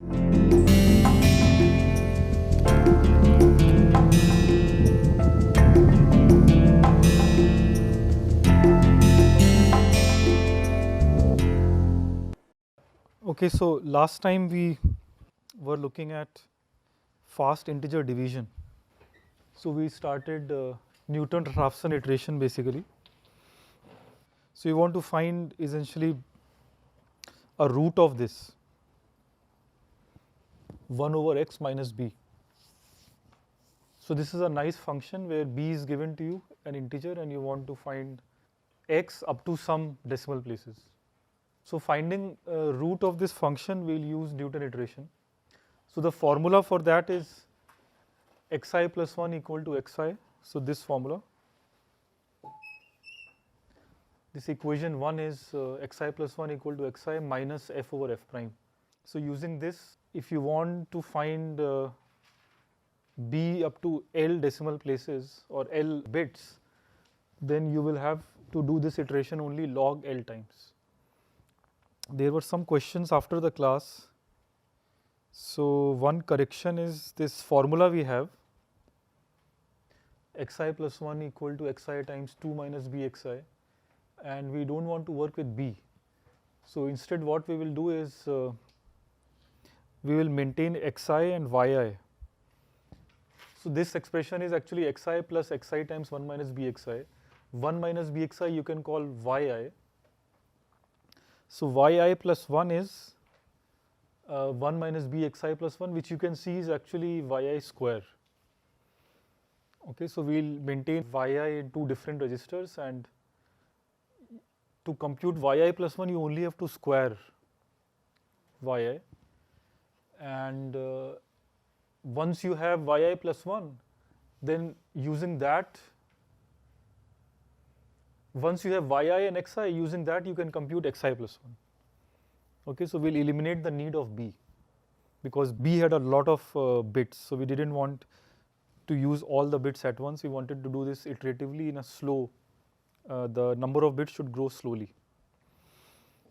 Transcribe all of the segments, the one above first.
Okay, so last time we were looking at fast integer division. So we started Newton-Raphson iteration basically. So you want to find essentially a root of this 1 over x minus b. So this is a nice function where b is given to you, an integer, and you want to find x up to some decimal places. So finding root of this function, we'll use Newton iteration. So the formula for that is xi plus 1 equal to xi. So this formula, this equation 1 is xi plus 1 equal to xi minus f over f prime. So using this, if you want to find b up to L decimal places or L bits, then you will have to do this iteration only log L times. There were some questions after the class. So one correction is this formula we have, xi plus 1 equal to xi times 2 minus bxi, and we don't want to work with b. So instead what we will do is we will maintain xi and yi. So this expression is actually xi plus xi times 1 minus bxi. 1 minus bxi you can call yi. So yi plus 1 is 1 minus bxi plus 1, which you can see is actually yi square. Okay, so we'll maintain yi in two different registers, and to compute yi plus 1 you only have to square yi, and once you have yi plus 1, then using that, once you have yi and xi, using that you can compute xi plus 1. Okay, so we'll eliminate the need of b, because b had a lot of bits, so we didn't want to use all the bits at once. We wanted to do this iteratively in a slow, the number of bits should grow slowly.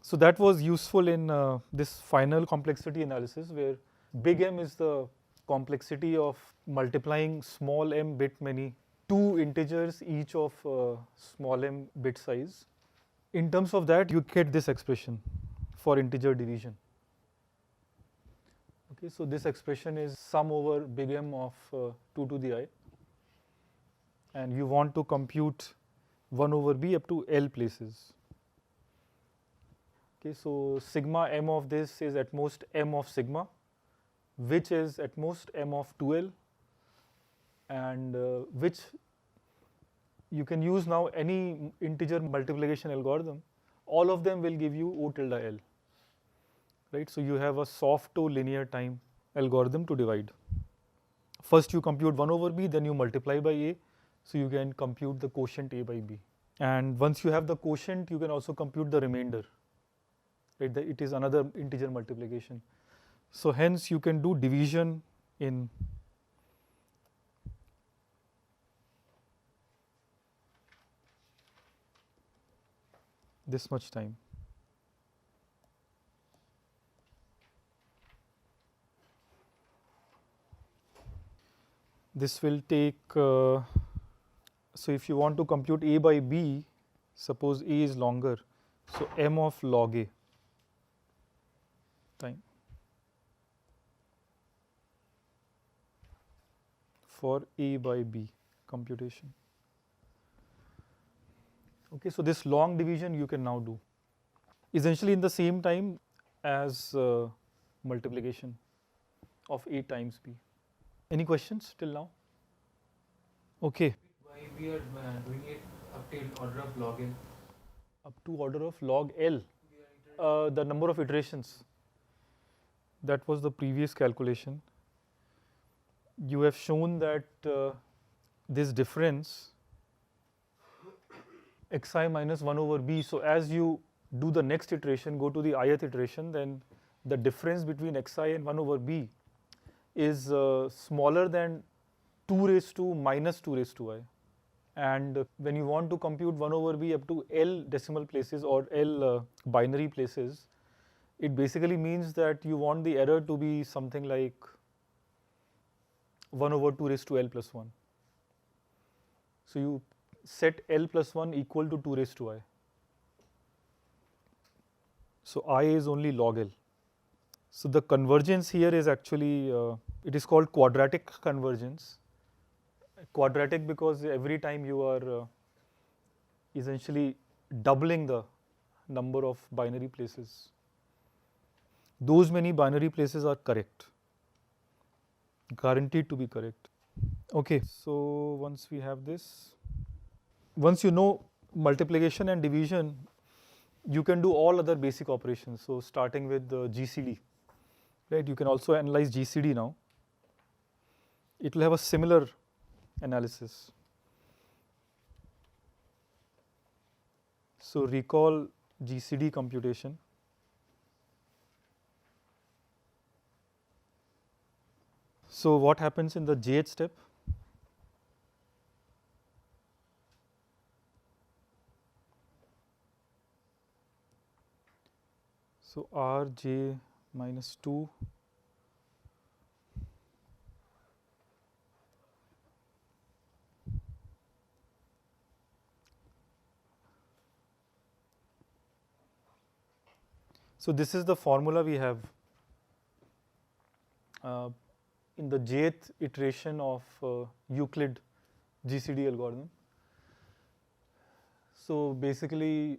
So that was useful in this final complexity analysis, where big M is the complexity of multiplying small m bit many two integers each of small m bit size. In terms of that, you get this expression for integer division. Okay, so this expression is sum over big M of 2 to the I, and you want to compute 1 over b up to L places. Okay, so sigma m of this is at most m of sigma, which is at most m of 2L, and which you can use now any integer multiplication algorithm. All of them will give you O tilde L, right? So you have a soft to linear time algorithm to divide. First you compute 1 over b, then you multiply by a, so you can compute the quotient a by b. And once you have the quotient, you can also compute the remainder, right? It is another integer multiplication. So hence you can do division in this much time. This will take, so if you want to compute a by b, suppose a is longer, so m of log a time for a by b computation. Okay, so this long division you can now do essentially in the same time as multiplication of a times b. Any questions till now? Okay. Why we are doing it up till order of log n? Up to order of log L, the number of iterations. That was the previous calculation. You have shown that this difference xi minus 1 over b, so as you do the next iteration, go to the ith iteration, then the difference between xi and 1 over b is smaller than 2 raised to minus 2 raised to I. And when you want to compute 1 over b up to L decimal places or L binary places, it basically means that you want the error to be something like 1 over 2 raised to L plus 1. So you set L plus 1 equal to 2 raised to I. So I is only log L. So the convergence here is actually, it is called quadratic convergence. Quadratic because every time you are essentially doubling the number of binary places. Those many binary places are correct, guaranteed to be correct. Okay, so once we have this, once you know multiplication and division, you can do all other basic operations. So starting with the GCD, right? You can also analyze GCD now. It will have a similar analysis. So recall GCD computation. So what happens in the jth step? So Rj minus 2 so this is the formula we have in the jth iteration of Euclid GCD algorithm. So basically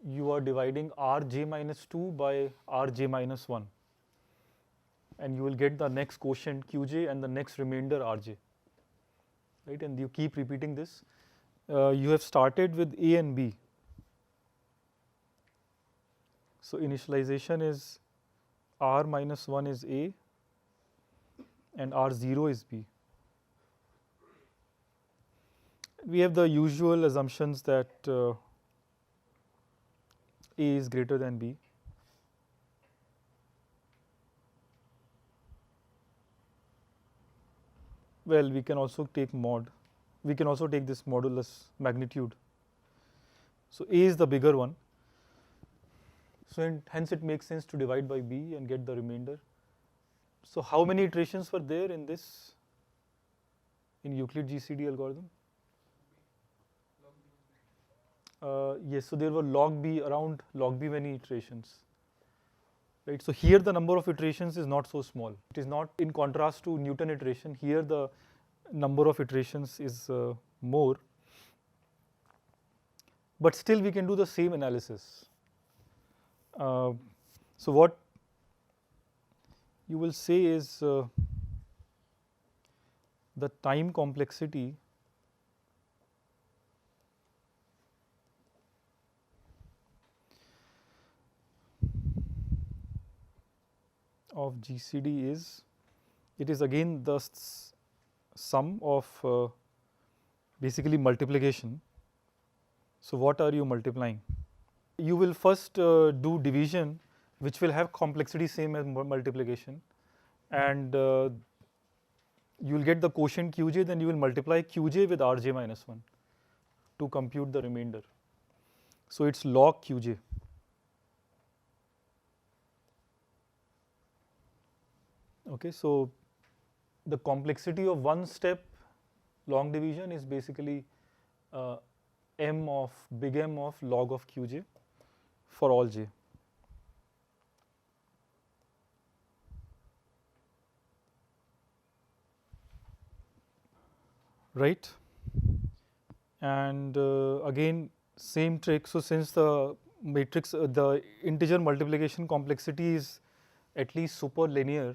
you are dividing Rj minus 2 by Rj minus 1 and you will get the next quotient Qj and the next remainder Rj, right? And you keep repeating this. You have started with A and B. So initialization is R minus 1 is A and R0 is B. We have the usual assumptions that A is greater than B. Well, we can also take mod. We can also take this modulus magnitude. So A is the bigger one. So hence it makes sense to divide by B and get the remainder. So how many iterations were there in this, in Euclid GCD algorithm? Yes, so there were log B, around log B many iterations. Right, so here the number of iterations is not so small. It is not in contrast to Newton iteration. Here the number of iterations is more. But still we can do the same analysis. So what you will say is the time complexity of GCD is, it is again the sum of basically multiplication. So what are you multiplying? You will first do division, which will have complexity same as multiplication, and you will get the quotient Qj, then you will multiply Qj with Rj minus 1 to compute the remainder. So it's log Qj. Okay, so the complexity of one step long division is basically M of log of Qj for all j. Right? And again, same trick. So since the matrix, the integer multiplication complexity is at least super linear,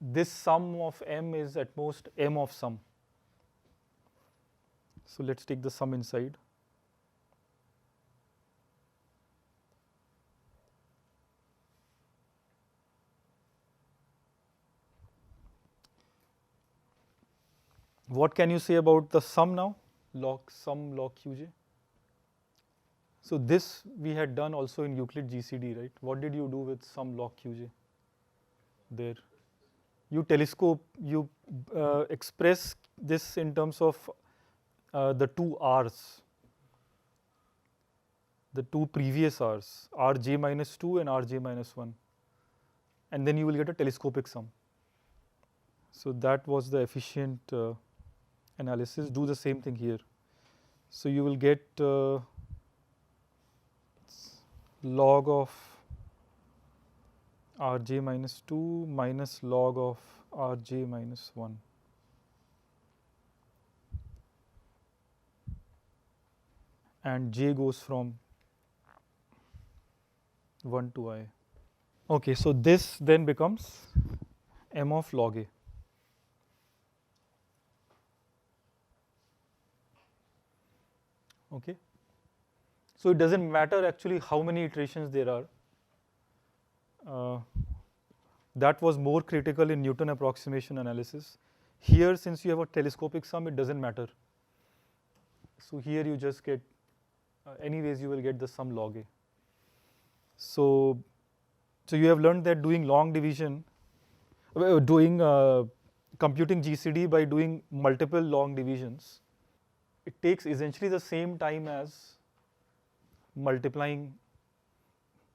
this sum of M is at most M of sum. So let's take the sum inside. What can you say about the sum now? Sum log Qj. So this we had done also in Euclid GCD, right? What did you do with sum log Qj? There. You telescope, you express this in terms of the two R's. the two previous r's, rj minus 2 and rj minus 1, and then you will get a telescopic sum. So that was the efficient analysis. Do the same thing here. So you will get log of rj minus 2 minus log of rj minus 1. And j goes from 1 to I. Okay, so this then becomes m of log a. Okay. So it doesn't matter actually how many iterations there are. That was more critical in Newton approximation analysis. Here, since you have a telescopic sum, it doesn't matter. So here you just get, anyways you will get the sum log a. So you have learned that doing long division, computing GCD by doing multiple long divisions, it takes essentially the same time as multiplying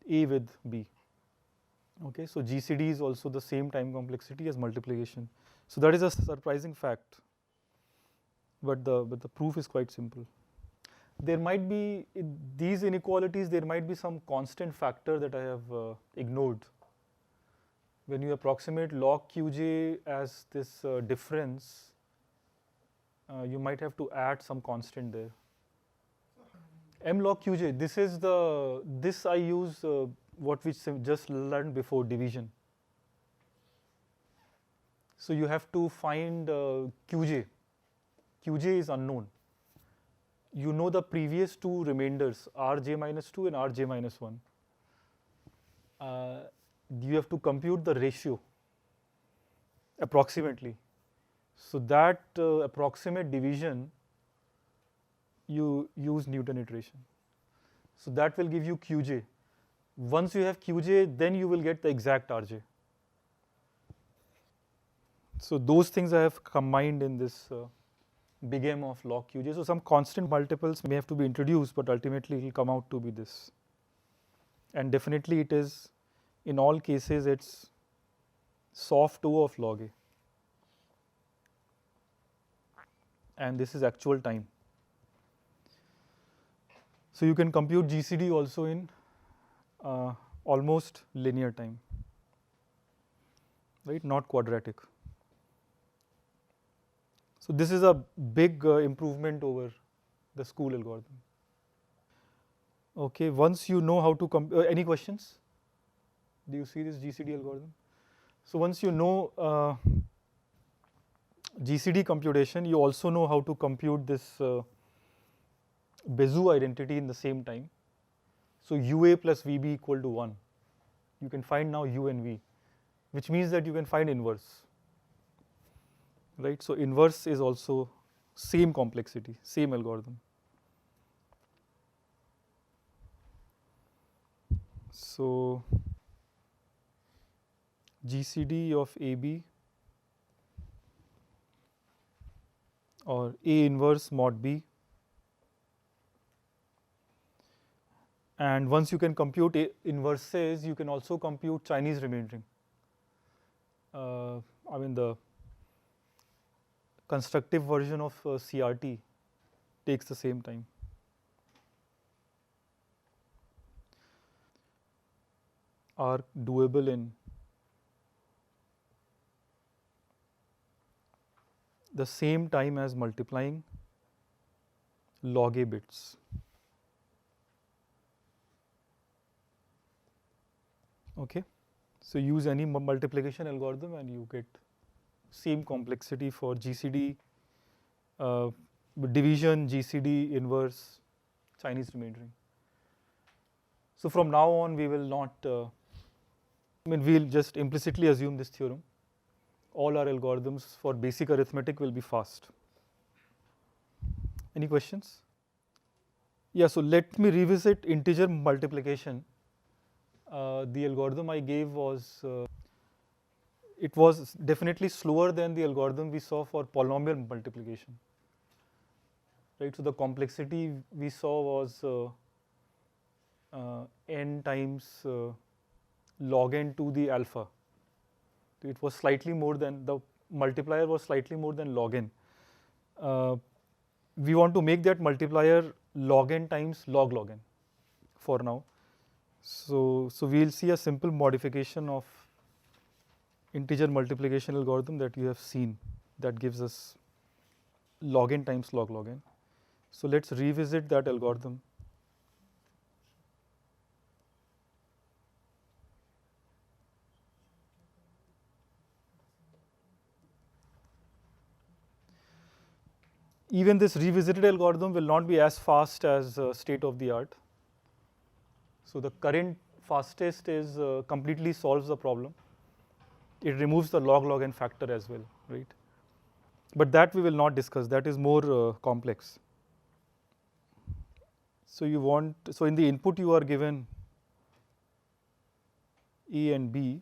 A with B. Okay, so GCD is also the same time complexity as multiplication. So that is a surprising fact, but the proof is quite simple. There might be, in these inequalities, there might be some constant factor that I have ignored. When you approximate log Qj as this difference, you might have to add some constant there. M log Qj, this is the, this I use what we just learned before, division. So you have to find Qj. Qj is unknown. You know the previous two remainders, rj minus 2 and rj minus 1. You have to compute the ratio approximately. So that approximate division, you use Newton iteration. So that will give you Qj. Once you have Qj, then you will get the exact rj. So those things I have combined in this big M of log Qj. So some constant multiples may have to be introduced, but ultimately it will come out to be this. And definitely it is, in all cases, it's soft O of log A. And this is actual time. So you can compute GCD also in almost linear time, right? Not quadratic. So this is a big improvement over the school algorithm. Okay, once you know how to any questions? Do you see this GCD algorithm? So once you know GCD computation, you also know how to compute this Bezout identity in the same time. So UA plus VB equal to 1. You can find now U and V, which means that you can find inverse. Right, so inverse is also same complexity, same algorithm. So GCD of AB or A inverse mod B, and once you can compute A inverses, you can also compute Chinese remaindering. I mean the constructive version of CRT takes the same time. Are doable in the same time as multiplying log A bits. Okay, so use any multiplication algorithm and you get same complexity for GCD, division, GCD, inverse, Chinese remaindering. So from now on we will not, we'll just implicitly assume this theorem. All our algorithms for basic arithmetic will be fast. Any questions? Yeah, so let me revisit integer multiplication. The algorithm I gave was, it was definitely slower than the algorithm we saw for polynomial multiplication. Right, so the complexity we saw was n times log n to the alpha. It was slightly more than, the multiplier was slightly more than log n. We want to make that multiplier log n times log n for now. So we'll see a simple modification of integer multiplication algorithm that you have seen that gives us log n times log n. So let's revisit that algorithm. Even this revisited algorithm will not be as fast as state of the art. So the current fastest is completely solves the problem. It removes the log n factor as well, right? But that we will not discuss. That is more complex. So you want, so in the input you are given A and B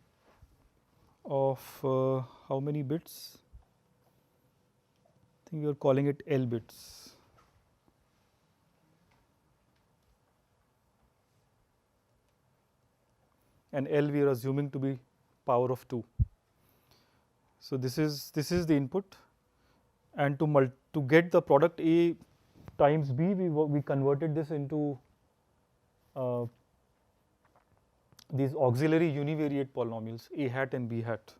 of how many bits? I think we are calling it L bits. And L we are assuming to be power of 2. So this is the input, and to get the product A times B, we converted this into these auxiliary univariate polynomials A hat and B hat.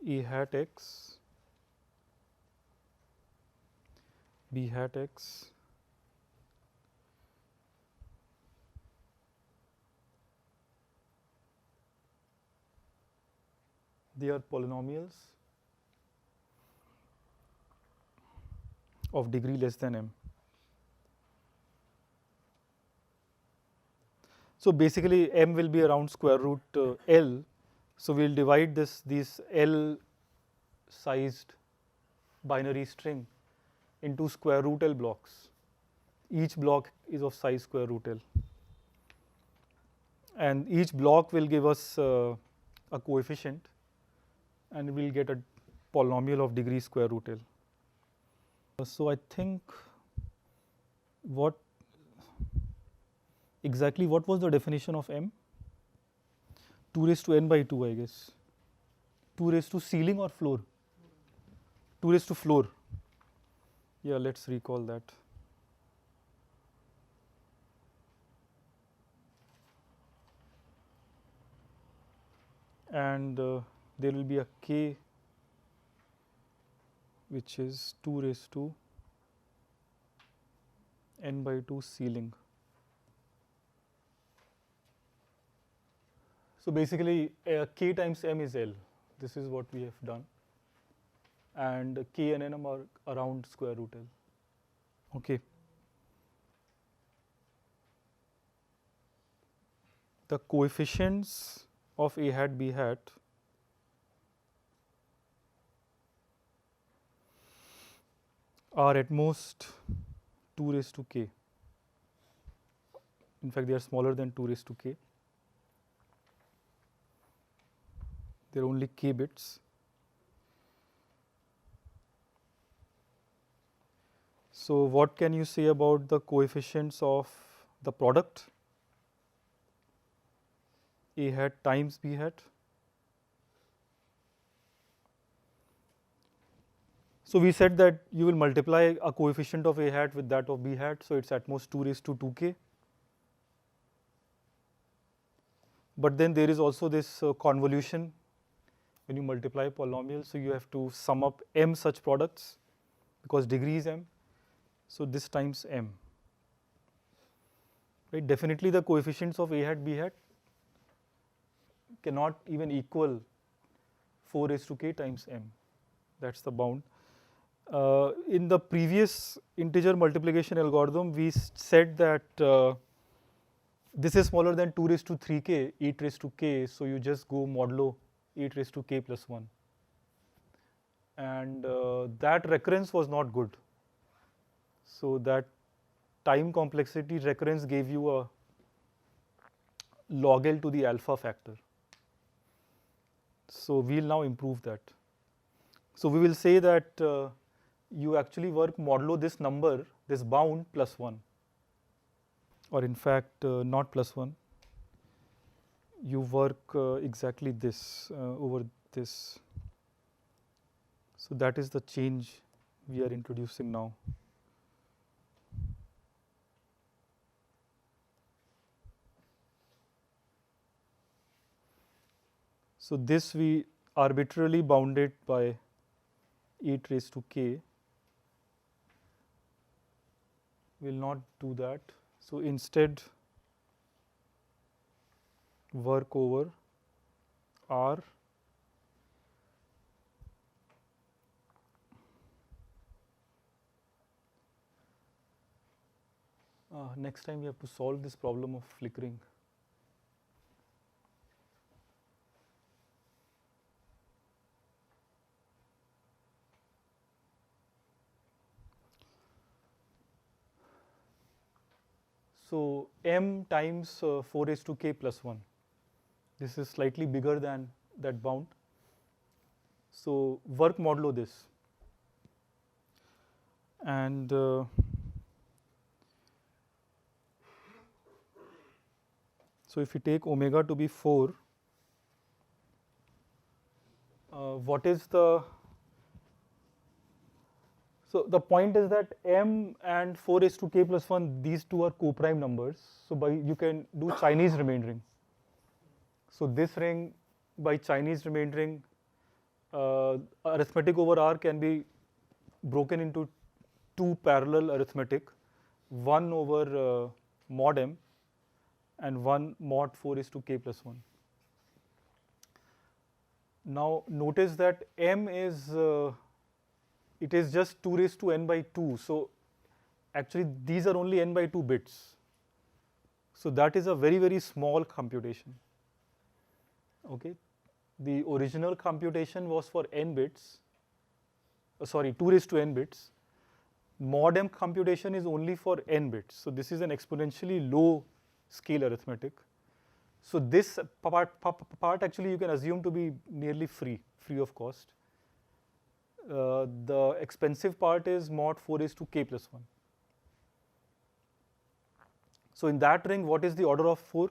A hat x, B hat x, they are polynomials of degree less than m. So basically m will be around square root L. So we'll divide these L sized binary string into square root L blocks. Each block is of size square root L. And each block will give us a coefficient, and we'll get a polynomial of degree square root L. So I think what was the definition of m? 2 raised to n by 2, I guess. 2 raised to ceiling or floor? 2 raised to floor. Yeah, let's recall that. And there will be a k which is 2 raised to n by 2 ceiling. So basically k times m is L. This is what we have done. And k and n are around square root L. Okay. The coefficients of A hat, B hat are at most 2 raised to k. In fact, they are smaller than 2 raised to k. They are only k bits. So what can you say about the coefficients of the product A hat times B hat? So we said that you will multiply a coefficient of A hat with that of B hat, so it's at most 2 raised to 2k. But then there is also this convolution when you multiply polynomials, so you have to sum up m such products because degree is m. So this times m. Right? Definitely the coefficients of A hat, B hat cannot even equal 4 raised to k times m. That's the bound. In the previous integer multiplication algorithm, we said that this is smaller than 2 raised to 3k, 8 raised to k, so you just go modulo 8 raised to k plus 1. And that recurrence was not good. So that time complexity recurrence gave you a log L to the alpha factor. So we'll now improve that. So we will say that you actually work modulo this number, this bound plus 1, or in fact not plus 1. You work exactly this over this. So that is the change we are introducing now. So this we arbitrarily bounded by 8 raised to k. We will not do that. So instead work over R next time we have to solve this problem of flickering. So m times 4 raised to k plus 1. This is slightly bigger than that bound. So work modulo this. And so if you take omega to be 4, what is the, so the point is that m and 4 raised to k plus 1, these two are co-prime numbers. So by you can do Chinese remaindering. So this ring by Chinese remaindering, arithmetic over R can be broken into two parallel arithmetic, 1 over mod m and 1 mod 4 raised to k plus 1. Now notice that m is it is just 2 raised to n by 2. So actually these are only n by 2 bits. So that is a very, very small computation. Okay, the original computation was for n bits, 2 raised to n bits. Mod m computation is only for n bits. So this is an exponentially low scale arithmetic. So this part actually you can assume to be nearly free of cost. The expensive part is mod 4 raised to k plus 1. So in that ring, what is the order of 4?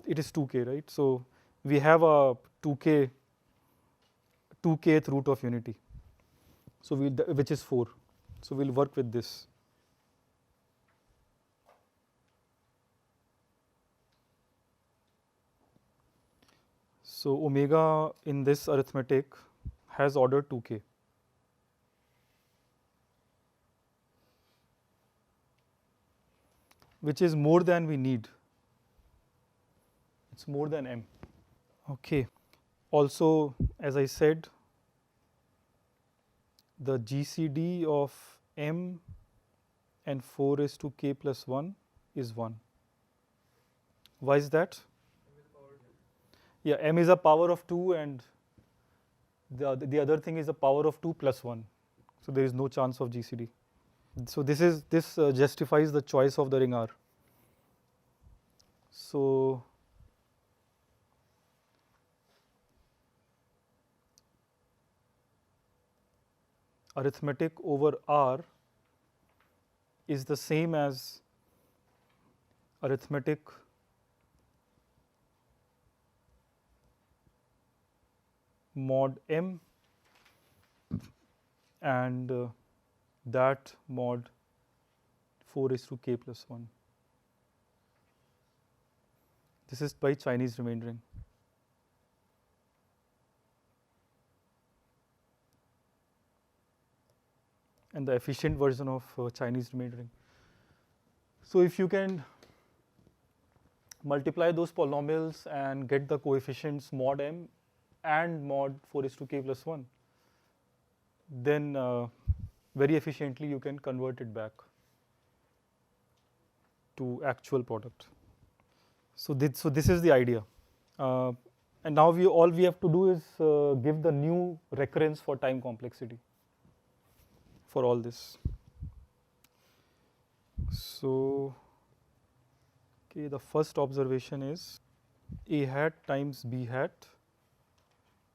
It is 2k, right? So we have a 2kth root of unity. So which is 4. So we'll work with this. So omega in this arithmetic has order 2k. Which is more than we need. It's more than m. Okay. Also, as I said, the GCD of m and 4 raised to k plus 1 is 1. Why is that? Yeah, m is a power of 2 and the other thing is a power of 2 plus 1. So there is no chance of GCD. So this justifies the choice of the ring R. So arithmetic over R is the same as arithmetic mod m and that mod 4 raised to k plus 1. This is by Chinese remaindering. And the efficient version of Chinese remaindering. So if you can multiply those polynomials and get the coefficients mod m and mod 4 raised to k plus 1, then very efficiently you can convert it back to actual product. So this is the idea. And now all we have to do is give the new recurrence for time complexity for all this. So the first observation is a hat times b hat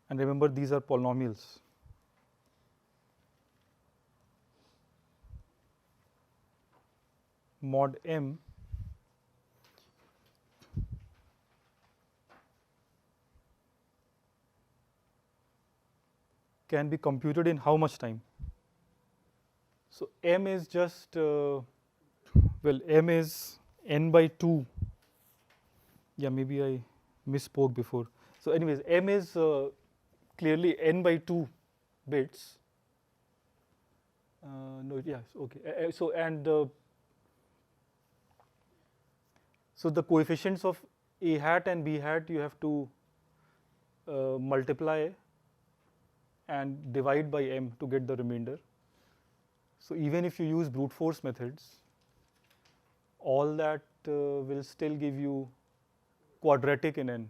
and remember these are polynomials. Mod m can be computed in how much time? So m is just well, m is n by 2. Yeah, maybe I misspoke before. So anyways, m is clearly n by 2 bits. No, yes, okay. So and so the coefficients of a hat and b hat you have to multiply and divide by m to get the remainder. So even if you use brute force methods, all that will still give you quadratic in n,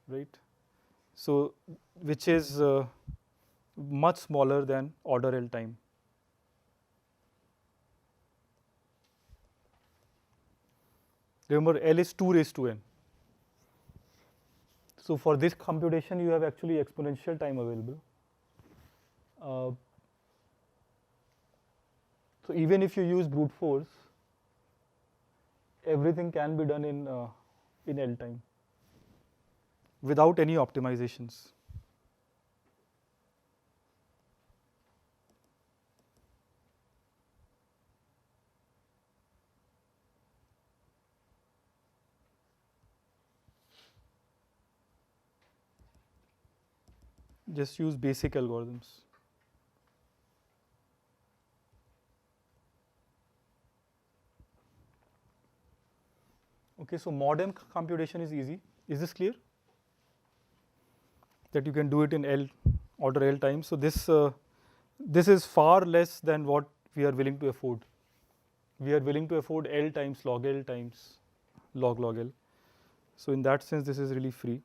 right? So which is much smaller than order L time. Remember, L is 2 raised to n. So for this computation, you have actually exponential time available. So even if you use brute force, everything can be done in L time without any optimizations. Just use basic algorithms. Okay, so mod m computation is easy. Is this clear? That you can do it in L order L times. So this is far less than what we are willing to afford. We are willing to afford L times log L times log log L. So in that sense, this is really free.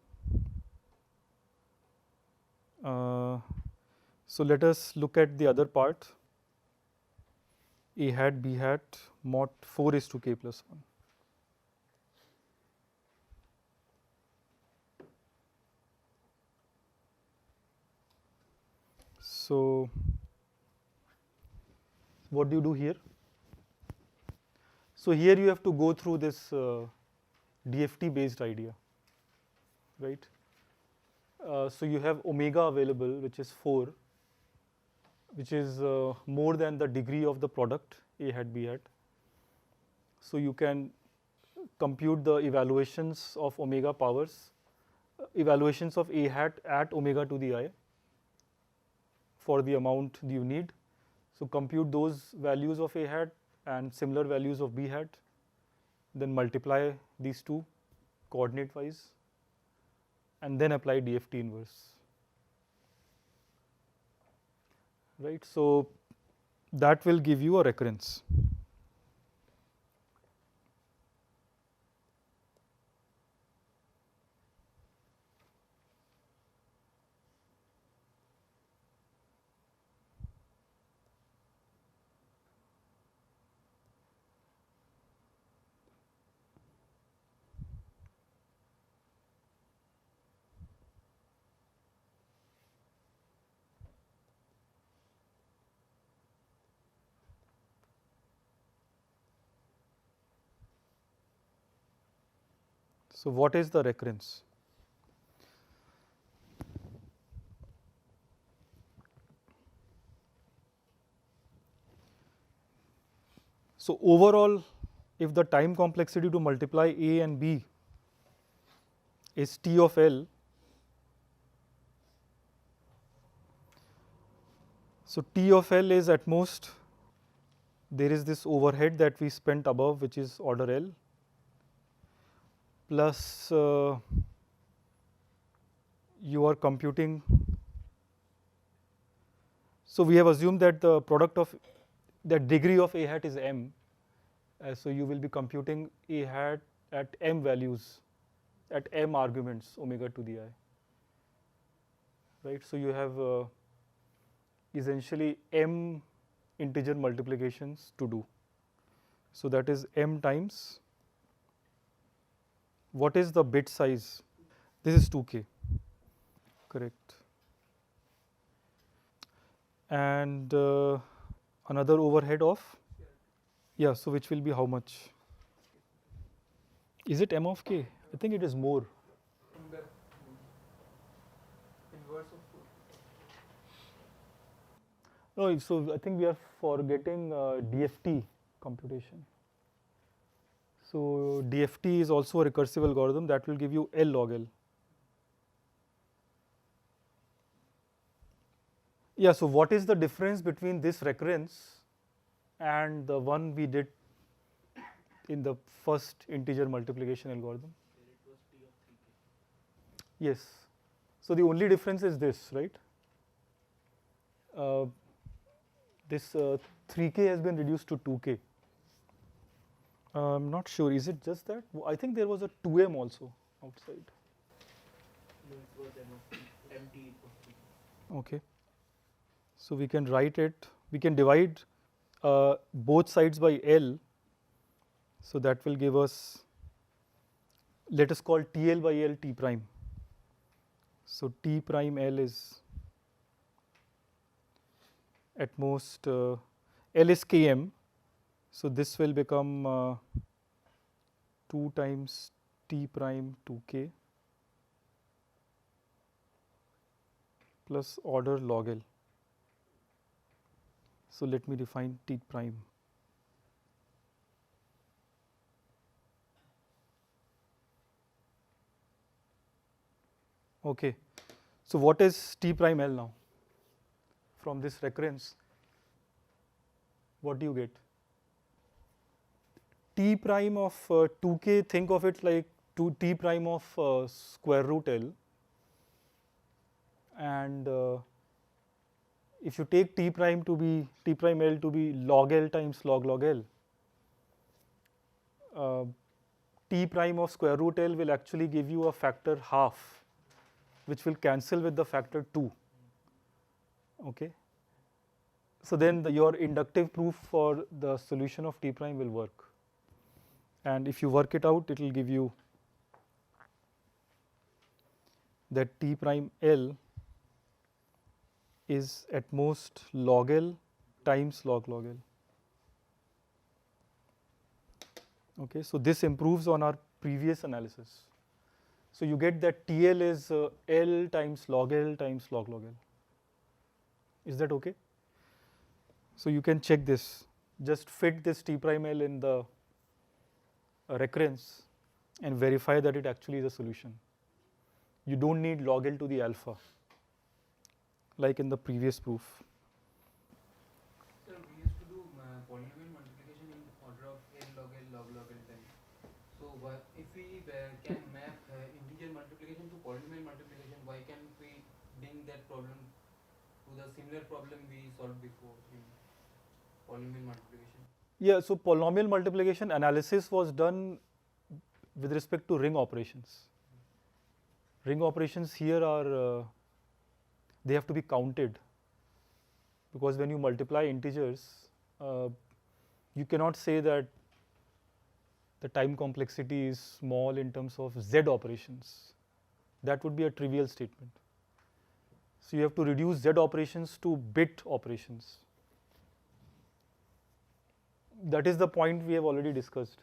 So let us look at the other part. A hat b hat mod 4 is to k plus 1. So what do you do here? So here you have to go through this DFT based idea, right? So you have omega available, which is 4, which is more than the degree of the product A hat B hat. So you can compute the evaluations of omega powers, evaluations of A hat at omega to the I for the amount you need. So compute those values of A hat and similar values of B hat, then multiply these two coordinate wise, and then apply DFT inverse. Right, so that will give you a recurrence. So what is the recurrence? So overall, if the time complexity to multiply A and B is T of L, so T of L is at most, there is this overhead that we spent above, which is order L, plus you are computing. So we have assumed that the product of that degree of A hat is m. So you will be computing A hat at m values, at m arguments omega to the I. Right. So you have essentially m integer multiplications to do. So that is m times. What is the bit size? This is 2k. correct. And another overhead of, yeah, so which will be how much? Is it m of k? I think it is more. From the inverse of 4. No, so I think we are forgetting DFT computation. So DFT is also a recursive algorithm that will give you L log L. Yeah, so what is the difference between this recurrence and the one we did in the first integer multiplication algorithm? Yes. So the only difference is this, right? This 3k has been reduced to 2k. I'm not sure. Is it just that? I think there was a 2m also outside. No, it was MT equals to. Okay. So we can write it. We can divide both sides by L. So that will give us, let us call TL by L T prime. So T prime L is at most, L is Km. So this will become 2 times T prime 2k plus order log L. So let me define T prime. Okay. So what is T prime L now? From this recurrence, what do you get? T prime of 2k, think of it like T prime of square root L. And if you take T prime to be, T prime L to be log L times log log L, T prime of square root L will actually give you a factor half, which will cancel with the factor 2. Okay. So then your inductive proof for the solution of T prime will work. And if you work it out, it will give you that T prime L is at most log L times log log L. Okay, so this improves on our previous analysis. So you get that TL is L times log L times log log L. Is that okay? So you can check this. Just fit this T prime L in the recurrence and verify that it actually is a solution. You don't need log L to the alpha, like in the previous proof. Sir, we used to do polynomial multiplication in order of n log L log log L time. So if we can map integer multiplication to polynomial multiplication, why can't we bring that problem to the similar problem we solved before in polynomial multiplication? Yeah, so polynomial multiplication analysis was done with respect to ring operations. Ring operations here are, they have to be counted, because when you multiply integers, you cannot say that the time complexity is small in terms of Z operations. That would be a trivial statement. So you have to reduce Z operations to bit operations. That is the point we have already discussed.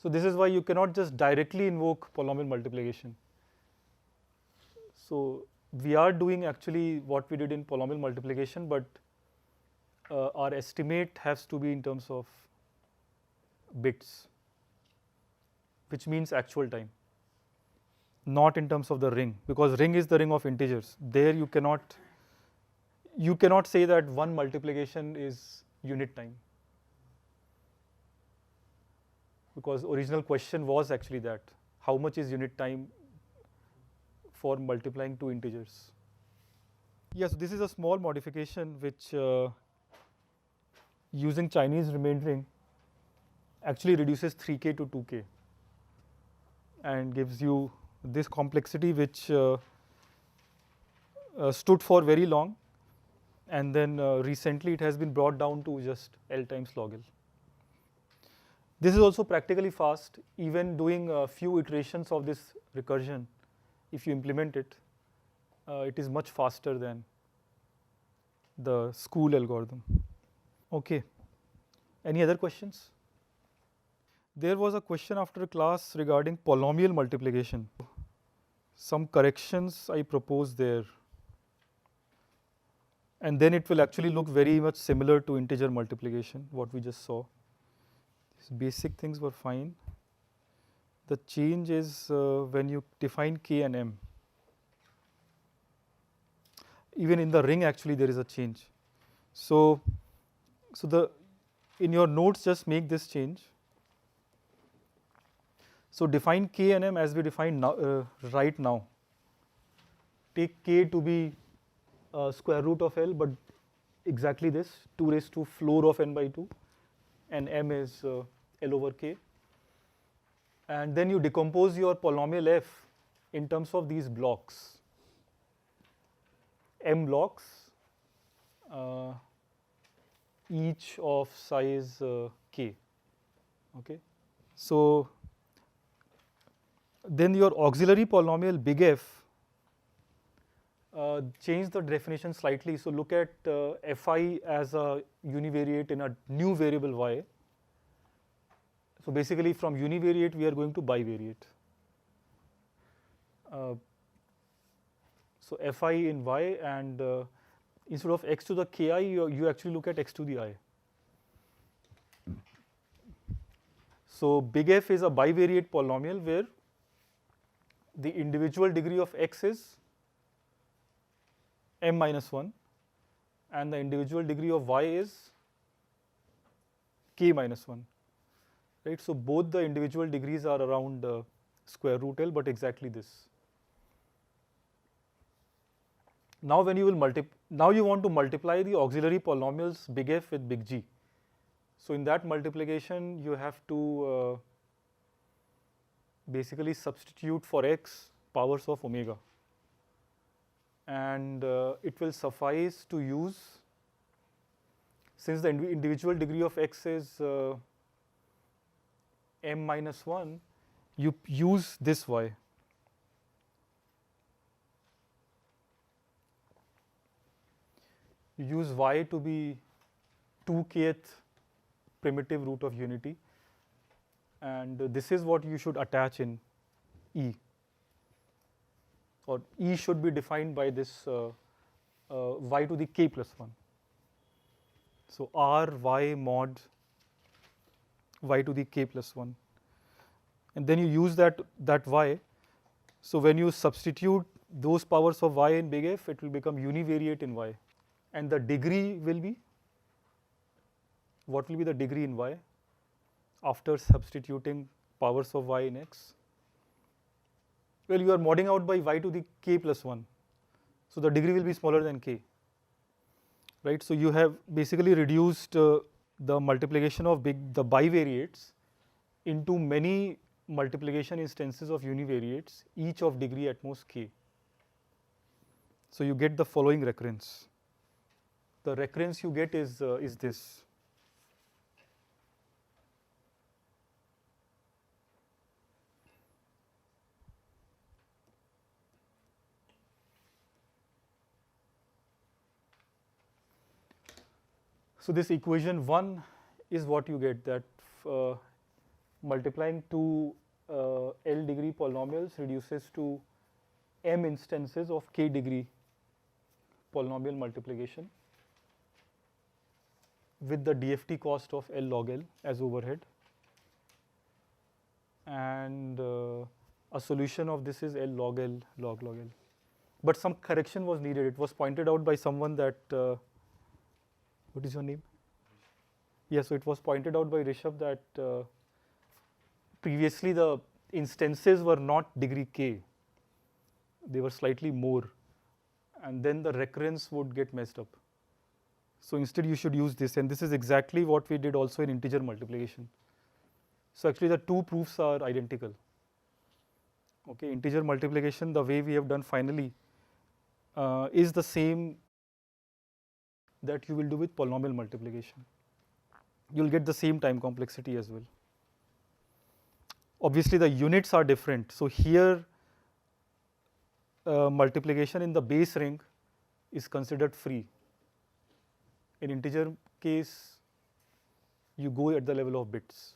So this is why you cannot just directly invoke polynomial multiplication. So we are doing actually what we did in polynomial multiplication, but our estimate has to be in terms of bits, which means actual time, not in terms of the ring, because ring is the ring of integers. There you cannot say that one multiplication is unit time, because original question was actually that, how much is unit time for multiplying two integers. Yes, this is a small modification which using Chinese remaindering actually reduces 3k to 2k and gives you this complexity which stood for very long, and then recently it has been brought down to just L times log L. This is also practically fast. Even doing a few iterations of this recursion, if you implement it, it is much faster than the school algorithm. Okay. Any other questions? There was a question after class regarding polynomial multiplication. Some corrections I propose there. And then it will actually look very much similar to integer multiplication, what we just saw. These basic things were fine. The change is when you define k and m. Even in the ring, actually, there is a change. So in your notes, just make this change. So define k and m as we define now, right now. Take k to be square root of L, but exactly this, 2 raised to floor of n by 2, and m is L over k. And then you decompose your polynomial f in terms of these blocks. M blocks, each of size k. Okay. So then your auxiliary polynomial big F, change the definition slightly. So look at fi as a univariate in a new variable y. So basically from univariate we are going to bivariate. So fi in y, and instead of x to the ki, you actually look at x to the I. So big F is a bivariate polynomial where the individual degree of x is m minus 1 and the individual degree of y is k minus 1. Right? So both the individual degrees are around square root L, but exactly this. Now when you will now you want to multiply the auxiliary polynomials big F with big G. So in that multiplication you have to basically substitute for x powers of omega, and it will suffice to use, since the individual degree of x is m minus 1, you use this y. You use y to be 2kth primitive root of unity, and this is what you should attach in E, or E should be defined by this y to the k plus 1. So r y mod y to the k plus 1, and then you use that y. So when you substitute those powers of y in big F, it will become univariate in y, and the degree will be, what will be the degree in y after substituting powers of y in x? Well, you are modding out by y to the k plus 1, so the degree will be smaller than k, right? So you have basically reduced the multiplication of the bivariates into many multiplication instances of univariates, each of degree at most k. So you get the following recurrence. The recurrence you get is this. So this equation 1 is what you get, that multiplying two L degree polynomials reduces to m instances of k degree polynomial multiplication with the DFT cost of L log L as overhead, and a solution of this is L log L log L. But some correction was needed. It was pointed out by someone that what is your name? Yes, so it was pointed out by Rishabh that previously the instances were not degree k, they were slightly more, and then the recurrence would get messed up. So instead you should use this, and this is exactly what we did also in integer multiplication. So actually the two proofs are identical. Okay, integer multiplication, the way we have done finally, is the same that you will do with polynomial multiplication. You will get the same time complexity as well. Obviously the units are different. So here multiplication in the base ring is considered free. In integer case, you go at the level of bits.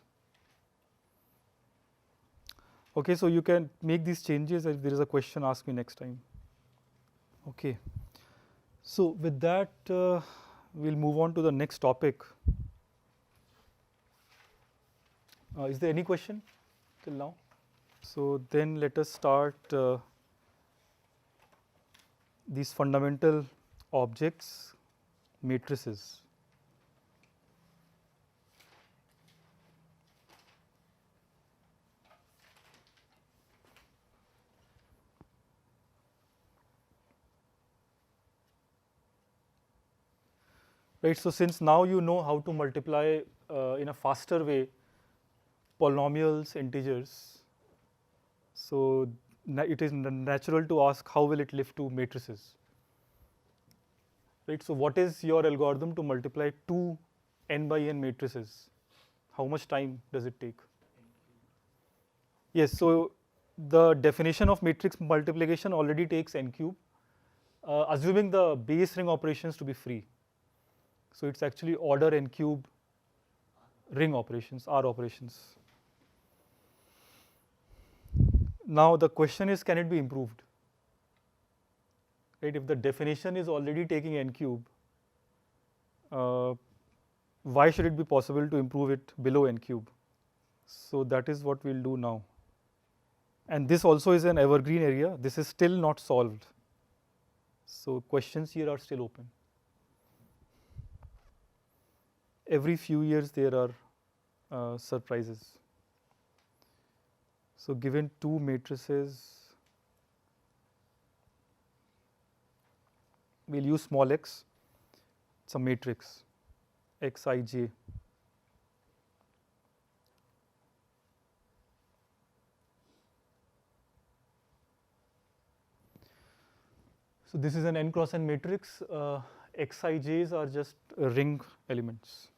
Okay, so you can make these changes. If there is a question, ask me next time. Okay. So with that, we'll move on to the next topic. Is there any question till now? So then let us start these fundamental objects, matrices. Right, so since now you know how to multiply in a faster way polynomials, integers, so it is natural to ask how will it live to matrices. Right, so what is your algorithm to multiply two n by n matrices? How much time does it take? Yes, so the definition of matrix multiplication already takes n cube, assuming the base ring operations to be free. So it's actually order n cube ring operations, R operations. Now the question is, can it be improved? Right, if the definition is already taking n cube, why should it be possible to improve it below n cube? So that is what we'll do now. And this also is an evergreen area. This is still not solved. So questions here are still open. Every few years there are surprises. So given two matrices, we'll use small x. It's a matrix, xij. So this is an n cross n matrix. Xij's are just ring elements.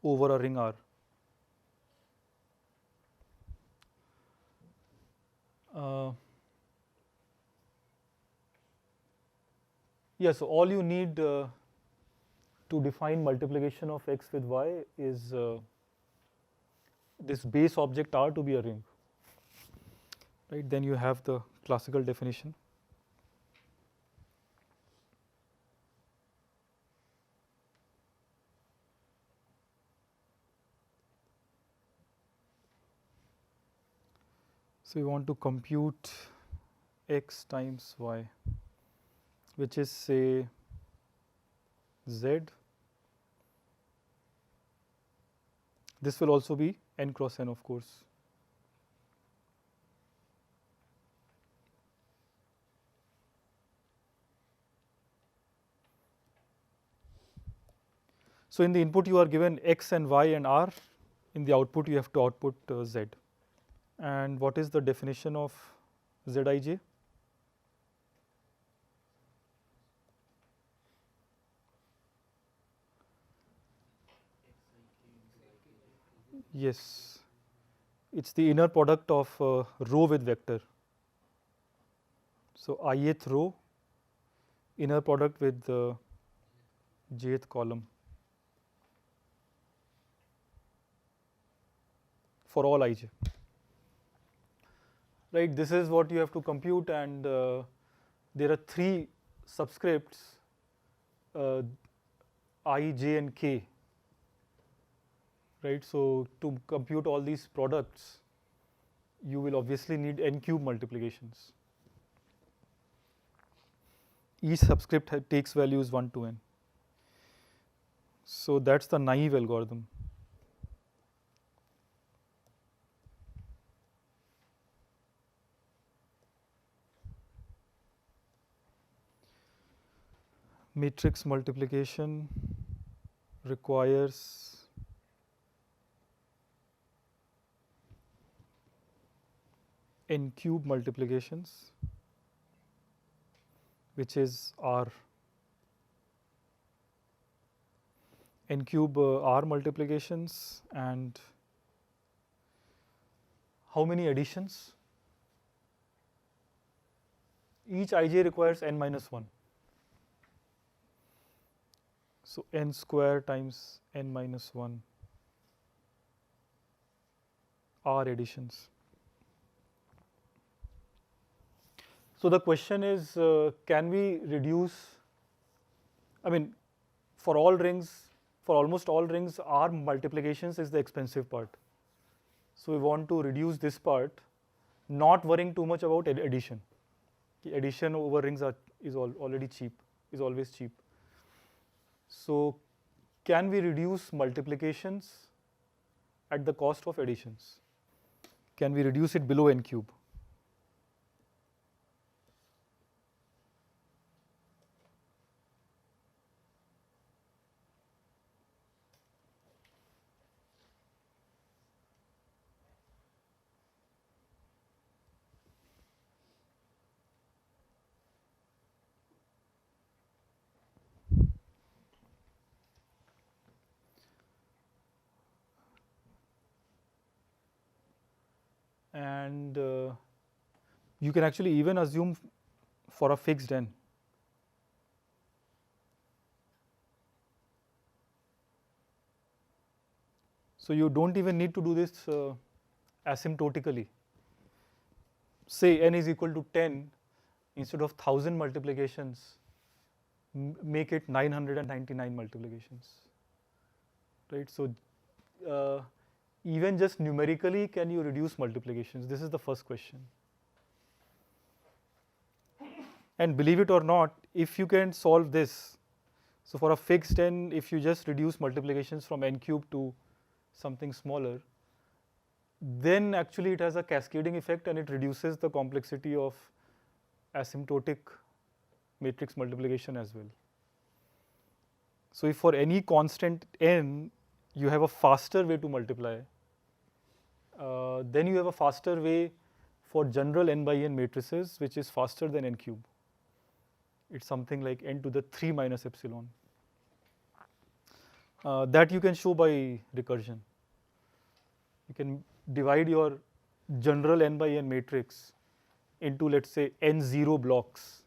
Over a ring R. Yeah, so all you need to define multiplication of x with y is this base object R to be a ring. Right, then you have the classical definition. So you want to compute x times y, which is say z. This will also be n cross n, of course. So in the input you are given x and y and r. In the output you have to output z. And what is the definition of zij? Yes, it's the inner product of row with vector. So ith row, inner product with the jth column for all ij. Right, this is what you have to compute, and there are three subscripts I, j and k. Right, so to compute all these products, you will obviously need n cube multiplications. Each subscript takes values 1 to n. So that's the naive algorithm. Matrix multiplication requires n cube multiplications. which is R n cube R multiplications, and how many additions? Each ij requires n minus 1. So n square times n minus 1 R additions. So the question is, can we reduce, I mean, for all rings, for almost all rings, R multiplications is the expensive part. So we want to reduce this part, not worrying too much about addition. Addition over rings is already cheap, is always cheap. So can we reduce multiplications at the cost of additions? Can we reduce it below n cube? And you can actually even assume for a fixed n. So you don't even need to do this asymptotically. Say n is equal to 10, instead of 1000 multiplications, make it 999 multiplications, right? So even just numerically, can you reduce multiplications? This is the first question. And believe it or not, if you can solve this, so for a fixed n, if you just reduce multiplications from n cube to something smaller, then actually it has a cascading effect and it reduces the complexity of asymptotic matrix multiplication as well. So if for any constant n, you have a faster way to multiply, then you have a faster way for general n by n matrices, which is faster than n cube. It's something like n to the 3 minus epsilon. That you can show by recursion. You can divide your general n by n matrix into, let's say, n0 blocks,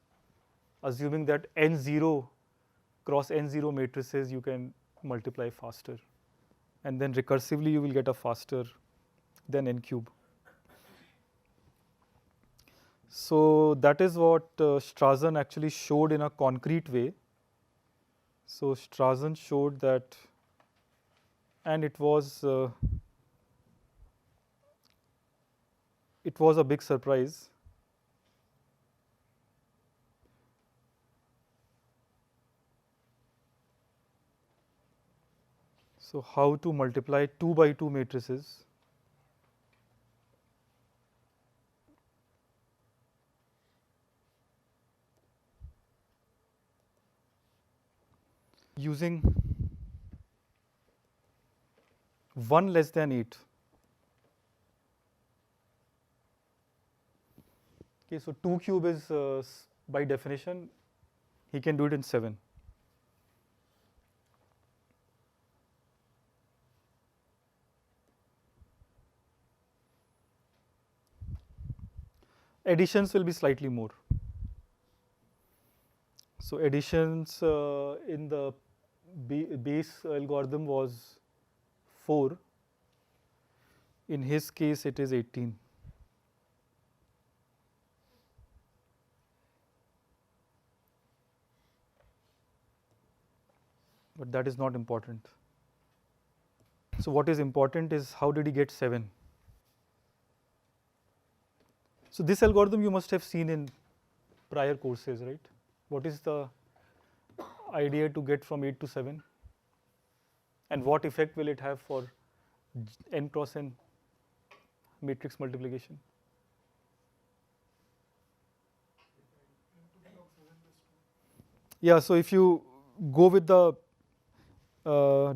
assuming that n0 cross n0 matrices you can multiply faster, and then recursively you will get a faster than n cube. So that is what Strazen actually showed in a concrete way. So Strazen showed that, and it was a big surprise. So how to multiply 2 by 2 matrices using 1 less than 8. Okay, so 2 cube is by definition, he can do it in 7. Additions will be slightly more. So additions in the base algorithm was 4. In his case, it is 18. But that is not important. So what is important is how did he get 7? So this algorithm you must have seen in prior courses, right? What is the idea to get from 8 to 7? And what effect will it have for n cross n matrix multiplication? Yeah, so if you go with the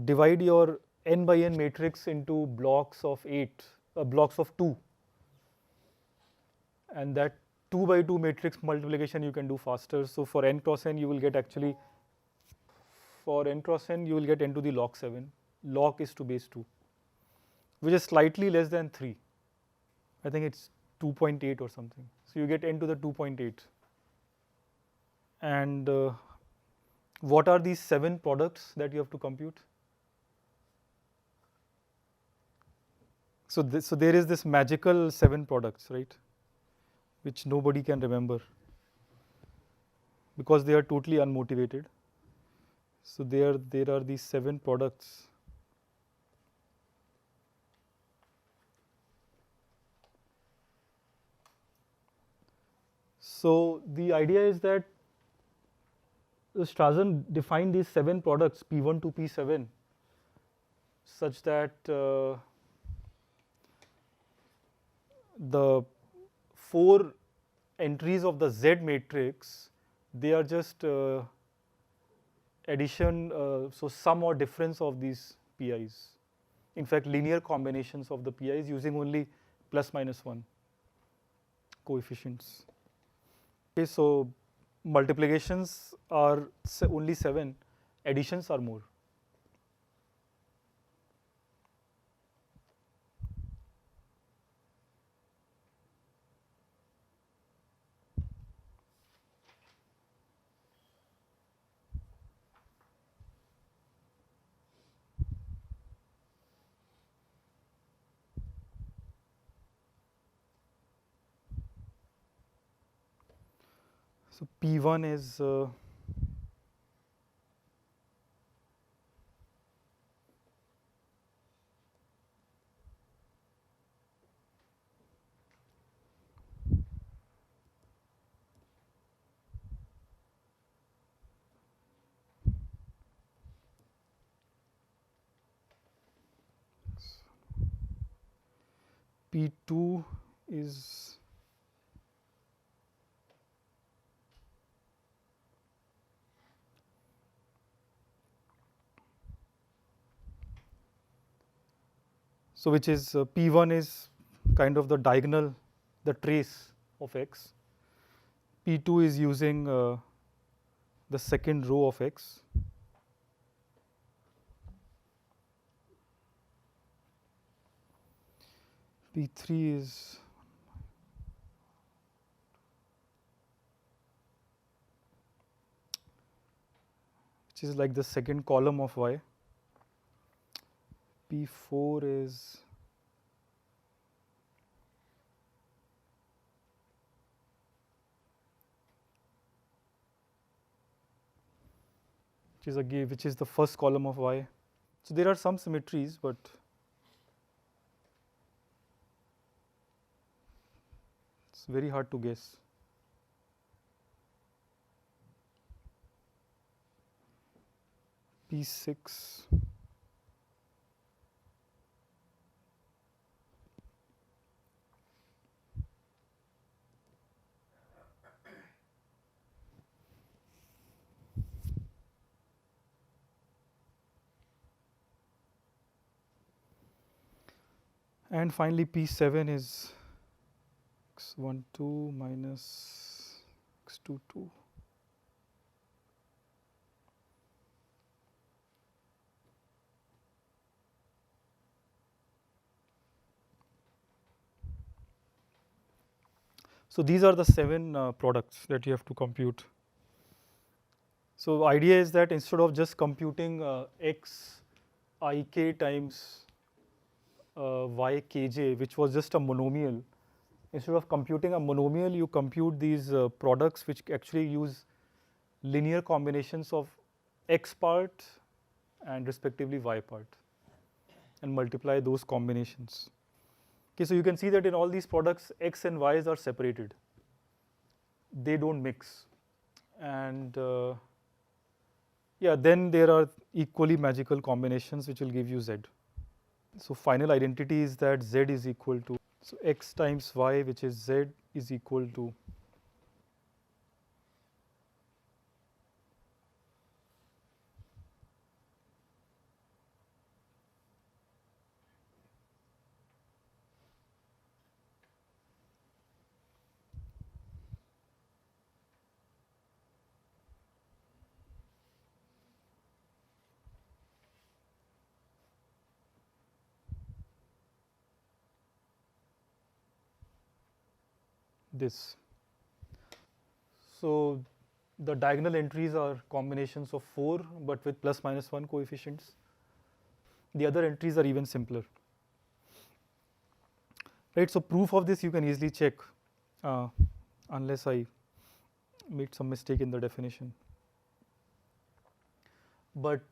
divide your n by n matrix into blocks of 8, blocks of 2, and that 2 by 2 matrix multiplication you can do faster. So for n cross n, you will get actually, for n cross n, you will get n to the log 7. Log is to base 2, which is slightly less than 3. I think it's 2.8 or something. So you get n to the 2.8. And what are these 7 products that you have to compute? So there is this magical 7 products, right, which nobody can remember because they are totally unmotivated. So there are these 7 products. So the idea is that Strassen defined these 7 products P1 to P7 such that the 4 entries of the Z matrix, they are just addition, so sum or difference of these PIs. In fact, linear combinations of the PIs using only plus minus 1 coefficients. Okay, so multiplications are only 7, additions are more. So P1 is P2 is so which is P1 is kind of the diagonal, the trace of X. P2 is using the second row of X. P3 is which is like the second column of Y. P4 is which is the first column of Y. So there are some symmetries, but it's very hard to guess. P6 and finally P7 is x12 minus x22. So these are the 7 products that you have to compute. So idea is that instead of just computing x ik times y kj, which was just a monomial, instead of computing a monomial, you compute these products which actually use linear combinations of x part and respectively y part and multiply those combinations. Okay, so you can see that in all these products, x and y's are separated. They don't mix. And yeah, then there are equally magical combinations which will give you z. So final identity is that z is equal to, so x times y, which is z, is equal to this. So the diagonal entries are combinations of 4 but with plus minus 1 coefficients. The other entries are even simpler. Right, so proof of this you can easily check unless I made some mistake in the definition. But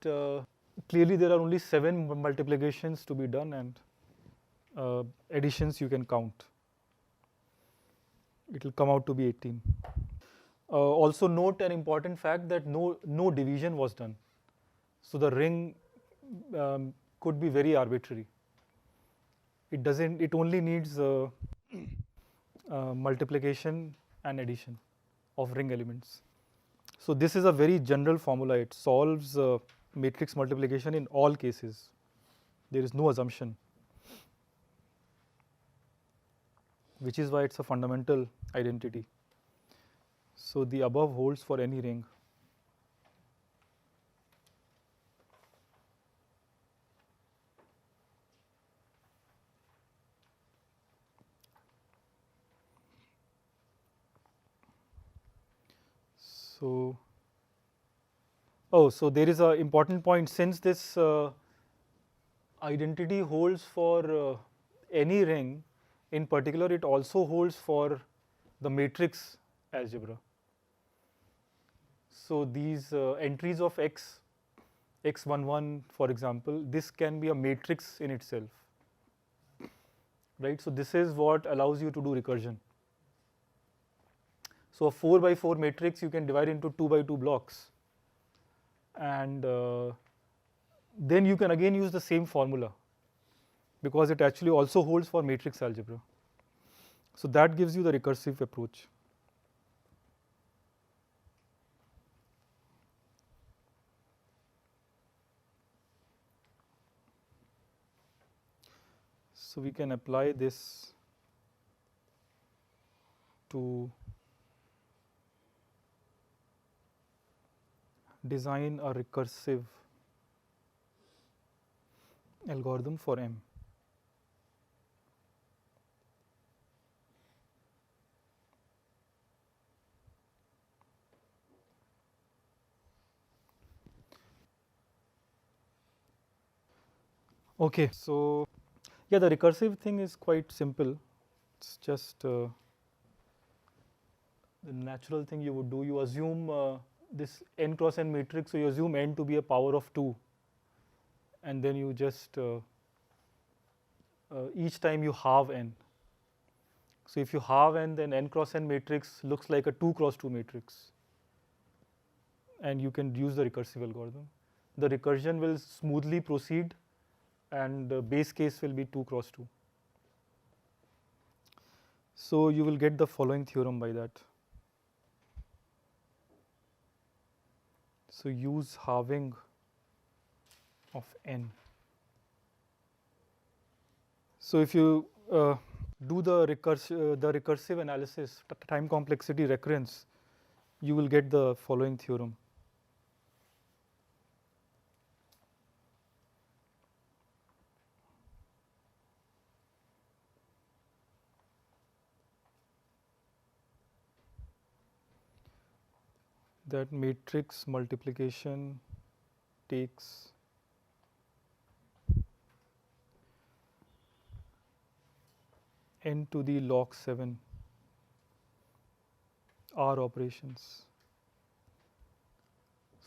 clearly there are only 7 multiplications to be done, and additions you can count. It will come out to be 18. Also note an important fact that no division was done. So the ring could be very arbitrary. It only needs multiplication and addition of ring elements. So this is a very general formula. It solves matrix multiplication in all cases. There is no assumption, which is why it's a fundamental identity. So the above holds for any ring. So, so there is an important point. Since this identity holds for any ring, in particular it also holds for the matrix algebra. So these entries of x, x11 for example, this can be a matrix in itself, right? So this is what allows you to do recursion. So a 4 by 4 matrix you can divide into 2 by 2 blocks, and then you can again use the same formula because it actually also holds for matrix algebra. So that gives you the recursive approach. So we can apply this to design a recursive algorithm for M. Okay, so yeah, the recursive thing is quite simple. It's just the natural thing you would do. You assume this n cross n matrix, so you assume n to be a power of 2, and then you just each time you halve n. So if you halve n, then n cross n matrix looks like a 2 cross 2 matrix, and you can use the recursive algorithm. The recursion will smoothly proceed, and the base case will be 2 cross 2. So you will get the following theorem by that. So use halving of n. So if you do the recursive analysis, time complexity recurrence, you will get the following theorem. That matrix multiplication takes n to the log 7 R operations.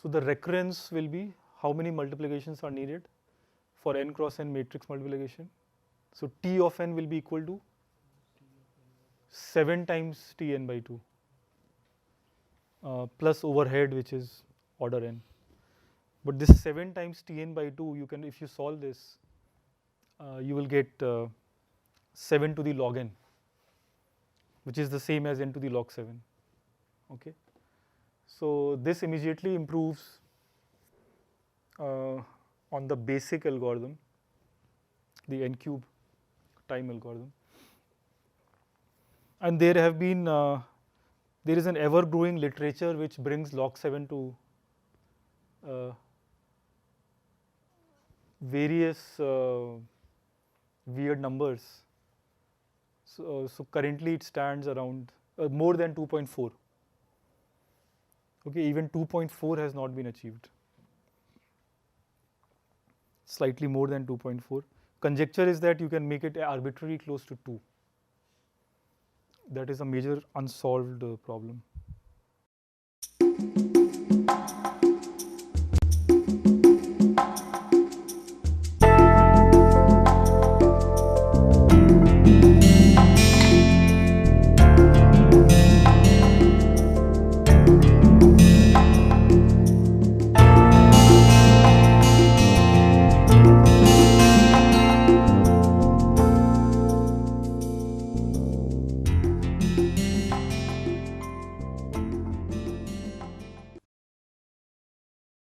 So the recurrence will be how many multiplications are needed for n cross n matrix multiplication. So T of n will be equal to 7 times Tn by 2 plus overhead, which is order n. But this 7 times Tn by 2, you can, if you solve this, you will get 7 to the log n, which is the same as n to the log 7. Okay. So this immediately improves on the basic algorithm, the n cube time algorithm. And there have been there is an ever growing literature which brings log 7 to various weird numbers. So currently it stands around more than 2.4. Okay, even 2.4 has not been achieved. Slightly more than 2.4. Conjecture is that you can make it arbitrarily close to 2. That is a major unsolved problem.